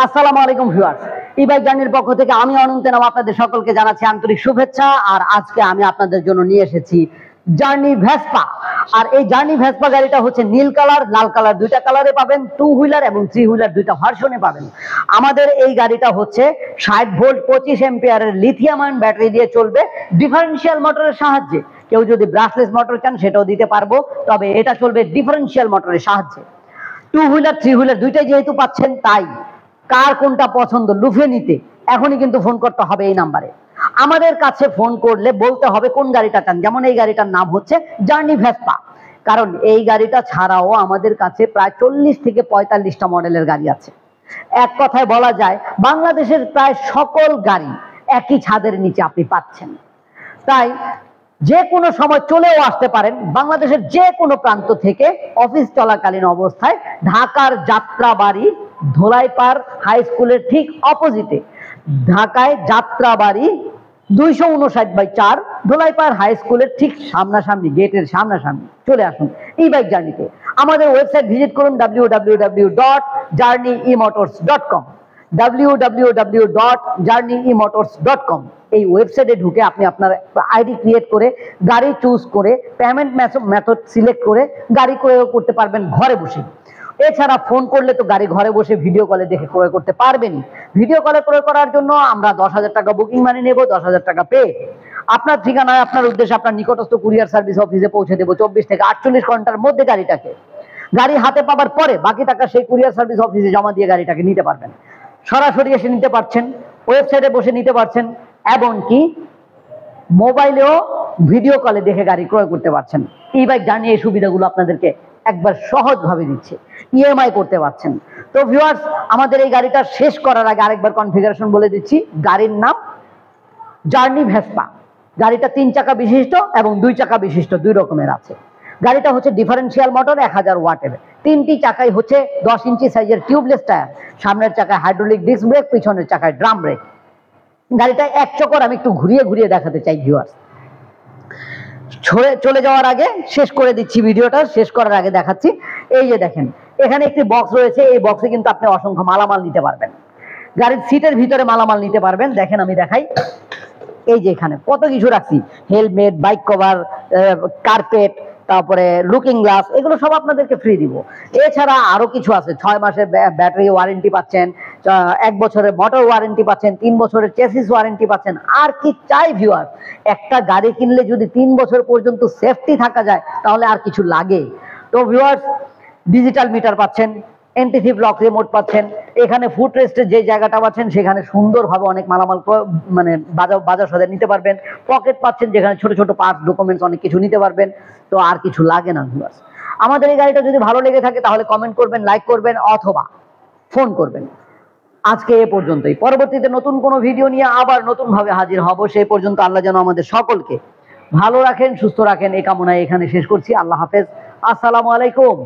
আসসালামু আলাইকুম viewers, e-bike জার্নির পক্ষ থেকে আমি অনন্ত নাম আপনাদের সকলকে জানাচ্ছি আন্তরিক শুভেচ্ছা। আর আজকে আমি আপনাদের জন্য নিয়ে এসেছি জার্নি ভেসপা। আর এই জার্নি ভেসপা গাড়িটা হচ্ছে নীল কালার, লাল কালার, দুইটা কালারে পাবেন। 2 হুইলার এবং 3 হুইলার দুইটা ভার্সনে পাবেন। আমাদের এই গাড়িটা হচ্ছে 60 ভোল্ট 25 এম্পিয়ারের লিথিয়াম আয়ন ব্যাটারি দিয়ে চলবে ডিফারেন্সিয়াল মোটরের সাহায্যে। কেউ যদি ব্রাশলেস মোটর চান সেটাও দিতে পারবো, তবে এটা চলবে ডিফারেন্সিয়াল মোটরের সাহায্যে। 2 হুইলার 3 হুইলার দুইটাই যেহেতু পাচ্ছেন, তাই কার কোনটা পছন্দ লুফে নিতে এখনই কিন্তু ফোন করতে হবে এই নাম্বারে। আমাদের কাছে ফোন করলে বলতে হবে কোন গাড়িটা চান। যেমন এই গাড়িটার নাম হচ্ছে জার্নি ভেসপা, কারণ এই গাড়িটা ছাড়াও আমাদের কাছে প্রায় 40 থেকে 45টা মডেলের গাড়ি আছে। এক কথায় বলা যায় বাংলাদেশের প্রায় সকল গাড়ি একই ছাদের নিচে আপনি পাচ্ছেন। তাই যে কোনো সময় চলেও আসতে পারেন বাংলাদেশের যে কোনো প্রান্ত থেকে। অফিস চলাকালীন অবস্থায় ঢাকার যাত্রাবাড়ি ধোলাইপাড় হাই স্কুলের ঠিক অপোজিটে, ঢাকায় যাত্রাবাড়ি 259/4 ধোলাইপাড় হাই স্কুলের ঠিক সামনাসামনি, গেটের সামনাসামনি চলে আসুন ই-বাইক জার্নিতে। আমাদের ওয়েবসাইট ভিজিট করুন www.journeymotors.com www.journeymotors.com। এই ওয়েবসাইটে ঢুকে আপনি আপনার আইডি ক্রিয়েট করে গাড়ি চুজ করে পেমেন্ট মেথড সিলেক্ট করে গাড়ি ক্রয় করতে পারবেন ঘরে বসে। এছাড়া ফোন করলে তো গাড়ি ঘরে বসে ভিডিও কলে দেখে ক্রয় করতে পারবেনই। ভিডিও কলে ক্রয় করার জন্য আমরা 10,000 টাকা বুকিং মানি নেব, 10,000 টাকা পে আপনার ঠিকানায় আপনার উদ্দেশ্যে আপনার নিকটস্থ কুরিয়ার সার্ভিস অফিসে পৌঁছে দেবো 24 থেকে 48 ঘন্টার মধ্যে। গাড়ি হাতে পাবার পরে বাকি টাকা সেই কুরিয়ার সার্ভিস অফিসে জমা দিয়ে গাড়িটাকে নিতে পারবেন। সরাসরি এসে নিতে পারছেন, ওয়েবসাইটে বসে নিতে পারছেন, এমনকি মোবাইলেও ভিডিও কলে দেখে গাড়ি ক্রয় করতে পারছেন। ই-বাইক জার্নি এই সুবিধাগুলো আপনাদেরকে একবার সহজভাবে দিচ্ছে, ইএমআই করতে পারছেন। তো ভিউয়ার্স, আমাদের এই গাড়িটা শেষ করার আগে আরেকবার কনফিগারেশন বলে দিচ্ছি। গাড়ির নাম জার্নি ভেসপা। গাড়িটা 3 চাকা বিশিষ্ট এবং 2 চাকা বিশিষ্ট, 2 রকমের আছে। গাড়িটা হচ্ছে ডিফারেন্সিয়াল মোটর 1000 ওয়াটের। 3টি চাকাই হচ্ছে 10 ইঞ্চি সাইজের টিউবলেস টায়ার। সামনের চাকায় হাইড্রোলিক ডিস্ক ব্রেক, পিছনের চাকায় ড্রাম ব্রেক। গাড়িটা এক চক্কর আমি একটু ঘুরিয়ে ঘুরিয়ে দেখাতে চাই ভিউয়ার্স। চলে যাওয়ার আগে শেষ করে দিচ্ছি, ভিডিওটা শেষ করার আগে দেখাচ্ছি। এই যে দেখেন, এখানে একটি বক্স রয়েছে। এই বক্সে কিন্তু আপনি অসংখ্য মালামাল নিতে পারবেন। গাড়ির সিটের ভিতরে মালামাল নিতে পারবেন। দেখেন, আমি দেখাই। এই যে এখানে কত কিছু রাখছি, হেলমেট, বাইক কভার, কার্পেট, তারপরে লুকিং গ্লাস, এগুলো সব আপনাদেরকে ফ্রি দিব। এছাড়া আরো কিছু আছে। 6 মাসের ব্যাটারি ওয়ারেন্টি পাচ্ছেন, 1 বছরের মোটর ওয়ারেন্টি পাচ্ছেন, 3 বছরের চেসিস ওয়ারেন্টি পাচ্ছেন। আর কি চাই ভিউয়ার? একটা গাড়ি কিনলে যদি 3 বছর পর্যন্ত সেফটি থাকা যায় তাহলে আর কিছু লাগে? তো ভিউয়ার্স, ডিজিটাল মিটার পাচ্ছেন, এন্টি-থিফ লক রিমোট পাচ্ছেন। এখানে ফুট রেস্টের যে জায়গাটা পাচ্ছেন সেখানে সুন্দরভাবে অনেক মালামাল মানে বাজার সদাই নিতে পারবেন। পকেট পাচ্ছেন যেখানে ছোট ছোট পার্টস, ডকুমেন্টস অনেক কিছু নিতে পারবেন। তো আর কিছু লাগে না ভিউয়ার্স। আমাদের এই গাড়িটা যদি ভালো লেগে থাকে তাহলে কমেন্ট করবেন, লাইক করবেন অথবা ফোন করবেন। আজকে এ পর্যন্তই। পরবর্তীতে নতুন কোনো ভিডিও নিয়ে আবার নতুন ভাবে হাজির হব। সেই পর্যন্ত আল্লাহ যেন আমাদের সকলকে ভালো রাখেন, সুস্থ রাখেন, এই কামনায় এখানে শেষ করছি। আল্লাহ হাফেজ, আসসালামু আলাইকুম।